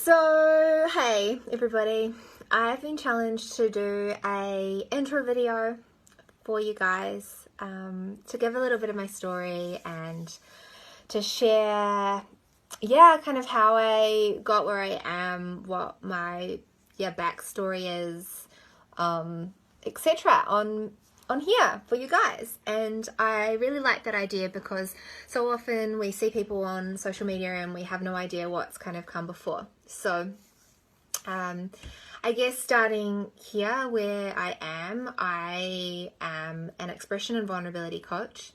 So, hey everybody, I've been challenged to do a intro video for you guys to give a little bit of my story and to share, kind of how I got where I am, what my, backstory is, etc. on here for you guys. And I really like that idea because so often we see people on social media and we have no idea what's kind of come before. So I guess starting here where I am an expression and vulnerability coach,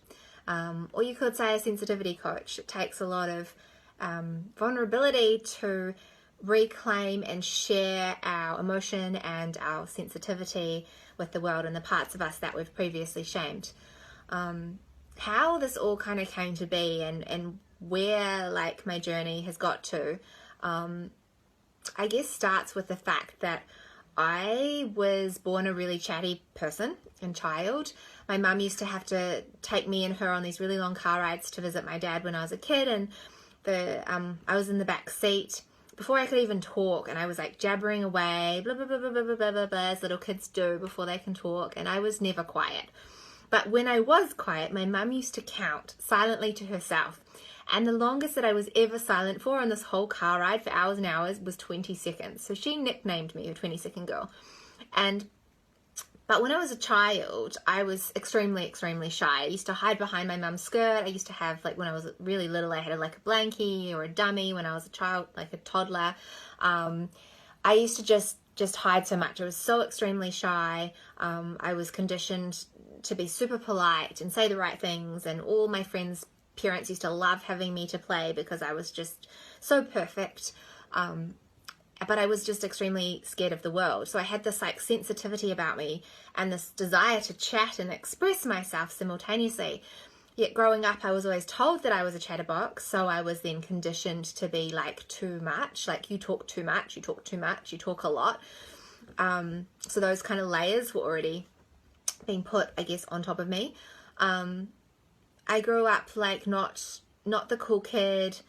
or you could say a sensitivity coach. It takes a lot of vulnerability to reclaim and share our emotion and our sensitivity with the world and the parts of us that we've previously shamed. How this all kind of came to be and where like my journey has got to, I guess starts with the fact that I was born a really chatty person and child. My mum used to have to take me and her on these really long car rides to visit my dad when I was a kid, and I was in the back seat before I could even talk, and I was like jabbering away, blah, blah, blah, blah, blah, blah, blah, blah, as little kids do before they can talk, and I was never quiet. But when I was quiet, my mum used to count silently to herself, and the longest that I was ever silent for on this whole car ride for hours and hours was 20 seconds. So she nicknamed me a 20-second girl. But when I was a child, I was extremely, extremely shy. I used to hide behind my mum's skirt. I used to have, like, when I was really little, I had like a blankie or a dummy when I was a child, like a toddler. I used to just hide so much. I was so extremely shy. I was conditioned to be super polite and say the right things, and all my friends' parents used to love having me to play because I was just so perfect. But I was just extremely scared of the world. So I had this like sensitivity about me and this desire to chat and express myself simultaneously. Yet growing up, I was always told that I was a chatterbox. So I was then conditioned to be like too much, like you talk too much, you talk too much, you talk a lot. So those kind of layers were already being put, I guess, on top of me. I grew up like not the cool kid,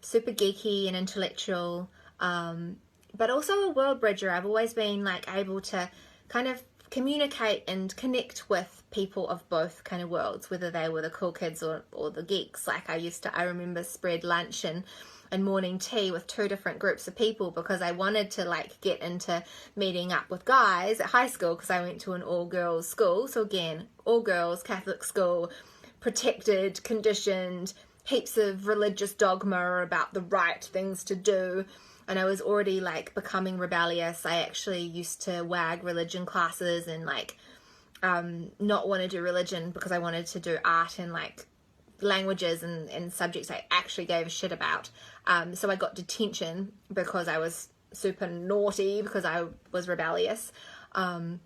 super geeky and intellectual, but also a world bridger. I've always been like able to kind of communicate and connect with people of both kind of worlds, whether they were the cool kids or the geeks. Like I remember spread lunch and morning tea with two different groups of people because I wanted to like get into meeting up with guys at high school because I went to an all-girls school. So again, all girls, Catholic school, protected, conditioned, heaps of religious dogma about the right things to do. And I was already like becoming rebellious. I actually used to wag religion classes and like not want to do religion because I wanted to do art and like languages and subjects I actually gave a shit about. So I got detention because I was super naughty because I was rebellious. And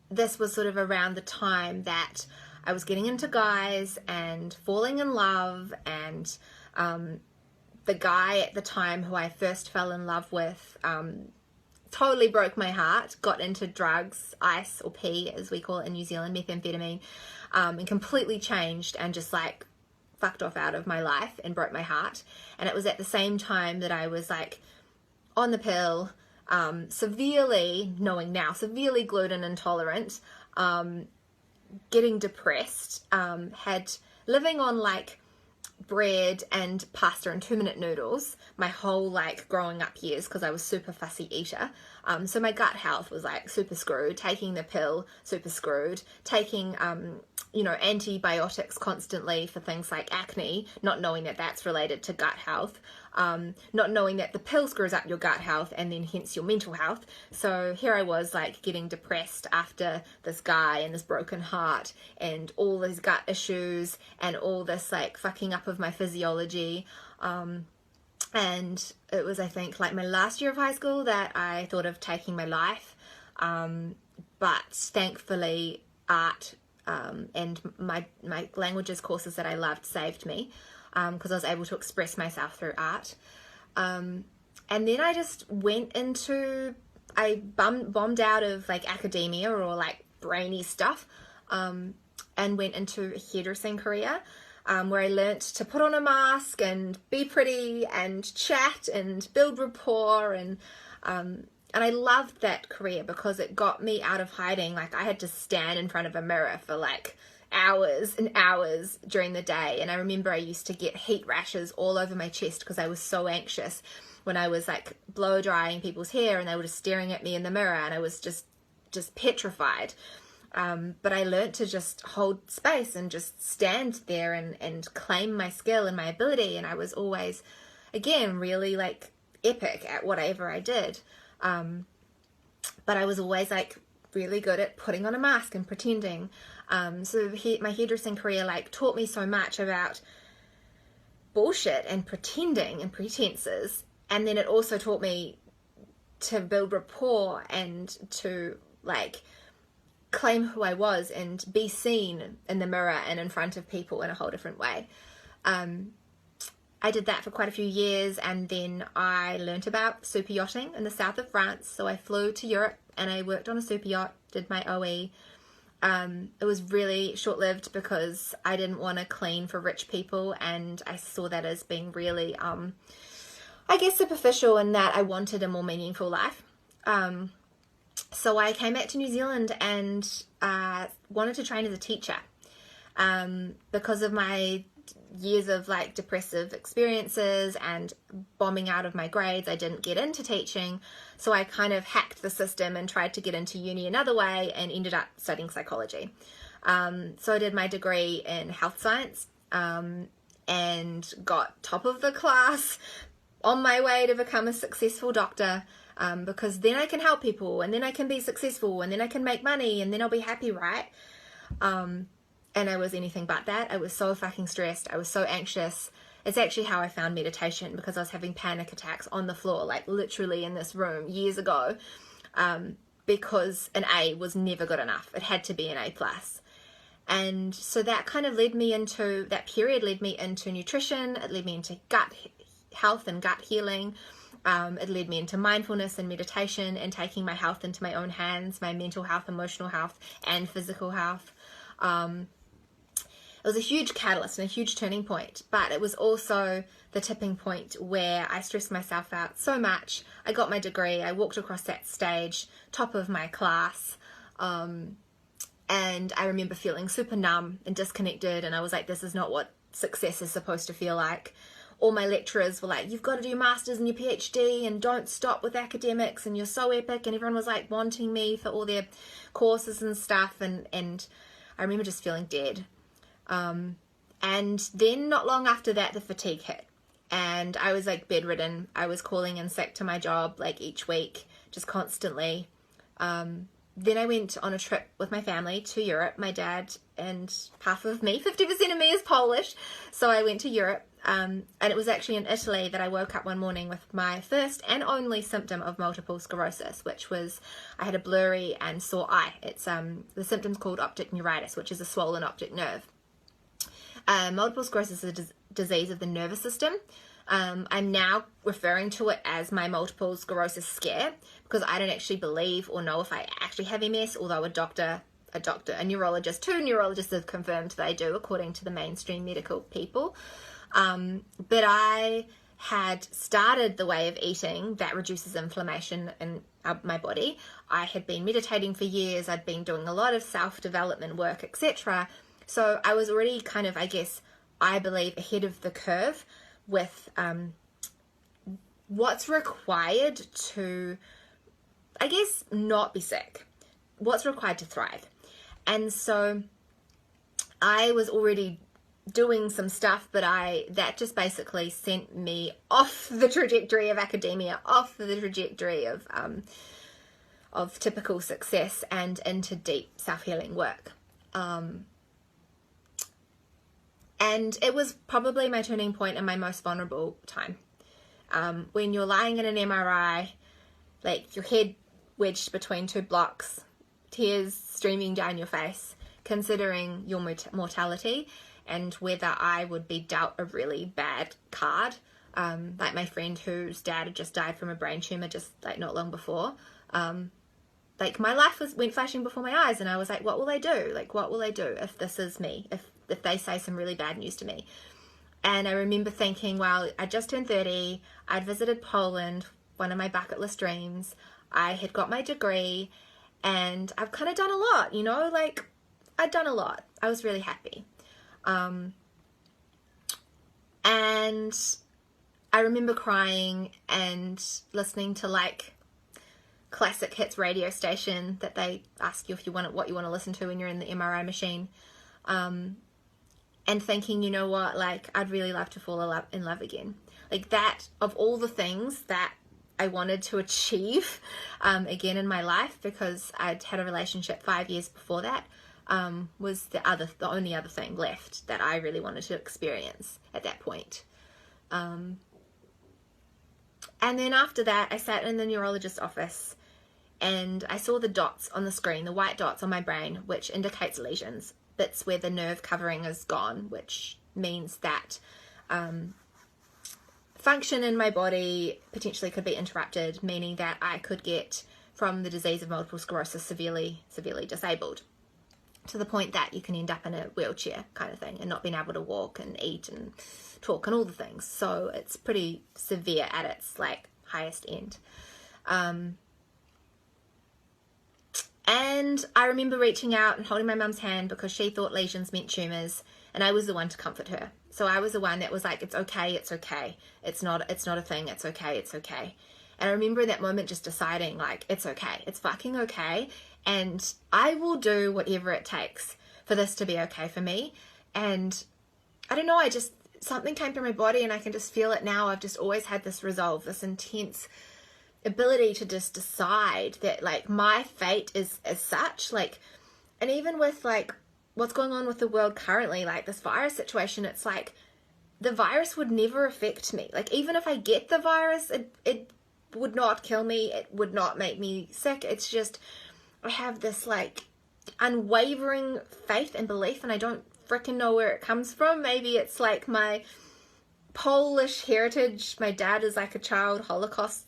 this was sort of around the time that I was getting into guys and falling in love, and the guy at the time who I first fell in love with totally broke my heart, got into drugs, ice or P as we call it in New Zealand, methamphetamine, and completely changed and just like fucked off out of my life and broke my heart. And it was at the same time that I was like on the pill, severely gluten intolerant, getting depressed, living on like bread and pasta and 2-minute noodles my whole like growing up years because I was super fussy eater. So my gut health was like super screwed, taking the pill, super screwed, taking antibiotics constantly for things like acne, not knowing that that's related to gut health, not knowing that the pill screws up your gut health and then hence your mental health. So here I was like getting depressed after this guy and this broken heart and all these gut issues and all this like fucking up of my physiology. And it was, I think, like my last year of high school that I thought of taking my life. But thankfully art and my languages courses that I loved saved me because I was able to express myself through art. And then I just went into, I bombed out of like academia or like brainy stuff, and went into a hairdressing career. where I learnt to put on a mask and be pretty and chat and build rapport, and I loved that career because it got me out of hiding. Like, I had to stand in front of a mirror for like hours and hours during the day, and I remember I used to get heat rashes all over my chest because I was so anxious when I was like blow drying people's hair and they were just staring at me in the mirror, and I was just petrified. But I learnt to just hold space and just stand there and claim my skill and my ability. And I was always, again, really like epic at whatever I did. But I was always like really good at putting on a mask and pretending. So my hairdressing career like taught me so much about bullshit and pretending and pretenses. And then it also taught me to build rapport and to like claim who I was and be seen in the mirror and in front of people in a whole different way. I did that for quite a few years, and then I learnt about super yachting in the south of France. So I flew to Europe and I worked on a super yacht, did my OE. It was really short-lived because I didn't want to clean for rich people, and I saw that as being really, I guess, superficial, in that I wanted a more meaningful life. So I came back to New Zealand and wanted to train as a teacher. Because of my years of like depressive experiences and bombing out of my grades, I didn't get into teaching. So I kind of hacked the system and tried to get into uni another way and ended up studying psychology. So I did my degree in health science and got top of the class on my way to become a successful doctor. Because then I can help people, and then I can be successful, and then I can make money, and then I'll be happy, right? And I was anything but that. I was so fucking stressed. I was so anxious. It's actually how I found meditation, because I was having panic attacks on the floor, like literally in this room years ago, because an A was never good enough. It had to be an A+. And so that kind of led me into nutrition. It led me into gut health and gut healing. It led me into mindfulness and meditation and taking my health into my own hands, my mental health, emotional health, and physical health. It was a huge catalyst and a huge turning point, but it was also the tipping point where I stressed myself out so much. I got my degree, I walked across that stage, top of my class, and I remember feeling super numb and disconnected, and I was like, this is not what success is supposed to feel like. All my lecturers were like, you've got to do your masters and your PhD and don't stop with academics and you're so epic, and everyone was like wanting me for all their courses and stuff, and I remember just feeling dead. And then not long after that, the fatigue hit, and I was like bedridden. I was calling in sick to my job like each week, just constantly. Then I went on a trip with my family to Europe. My dad and half of me, 50% of me, is Polish. So I went to Europe, and it was actually in Italy that I woke up one morning with my first and only symptom of multiple sclerosis, which was I had a blurry and sore eye. It's the symptom's called optic neuritis, which is a swollen optic nerve. Multiple sclerosis is a disease of the nervous system. I'm now referring to it as my multiple sclerosis scare, because I don't actually believe or know if I actually have MS, although a neurologist, 2 neurologists have confirmed that I do, according to the mainstream medical people. But I had started the way of eating that reduces inflammation in my body. I had been meditating for years. I'd been doing a lot of self-development work, etc. So I was already kind of, I guess, I believe, ahead of the curve with what's required to, I guess, not be sick, what's required to thrive. And so I was already doing some stuff, but that just basically sent me off the trajectory of academia, off the trajectory of typical success, and into deep self-healing work. And it was probably my turning point and my most vulnerable time. When you're lying in an MRI, like your head wedged between 2 blocks, tears streaming down your face, considering your mortality and whether I would be dealt a really bad card. Like my friend whose dad had just died from a brain tumor just like not long before. Like my life went flashing before my eyes, and I was like, what will I do? Like, what will I do if this is me? If if they say some really bad news to me. And I remember thinking, well, I just turned 30, I'd visited Poland, one of my bucket list dreams, I had got my degree, and I've kind of done a lot, you know, like, I'd done a lot. I was really happy. And I remember crying and listening to like classic hits radio station that they ask you if you want what you want to listen to when you're in the MRI machine, and thinking, you know what, like, I'd really love to fall in love again. Like, that, of all the things that I wanted to achieve again in my life, because I'd had a relationship 5 years before that, was the only other thing left that I really wanted to experience at that point. And then after that, I sat in the neurologist's office and I saw the dots on the screen, the white dots on my brain, which indicates lesions, bits where the nerve covering is gone, which means that function in my body potentially could be interrupted, meaning that I could get from the disease of multiple sclerosis severely disabled, to the point that you can end up in a wheelchair kind of thing and not being able to walk and eat and talk and all the things. So it's pretty severe at its like highest end. And I remember reaching out and holding my mum's hand because she thought lesions meant tumours, and I was the one to comfort her. So I was the one that was like, it's okay, it's okay. It's not a thing, it's okay, it's okay. And I remember in that moment just deciding, like, it's okay, it's fucking okay, and I will do whatever it takes for this to be okay for me. And I don't know, something came through my body and I can just feel it now. I've just always had this resolve, this intense ability to just decide that, like, my fate is as such, like, and even with, like, what's going on with the world currently, like this virus situation, it's like, the virus would never affect me. Like, even if I get the virus, it would not kill me, it would not make me sick. It's just, I have this, like, unwavering faith and belief, and I don't freaking know where it comes from. Maybe it's, like, my Polish heritage. My dad is, like, a child Holocaust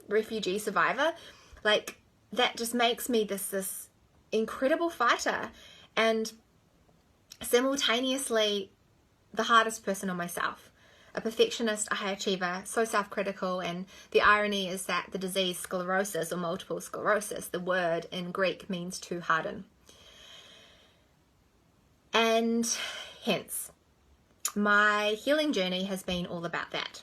refugee survivor. Like, that just makes me this incredible fighter, and simultaneously the hardest person on myself. A perfectionist, a high achiever, so self-critical. And the irony is that the disease sclerosis, or multiple sclerosis, the word in Greek means to harden. And hence, my healing journey has been all about that,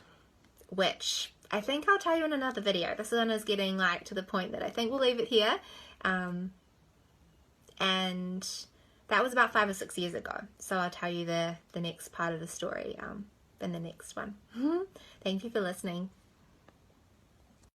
which I think I'll tell you in another video. This one is getting, like, to the point that I think we'll leave it here. And that was about 5 or 6 years ago. So I'll tell you the next part of the story in the next one. Thank you for listening.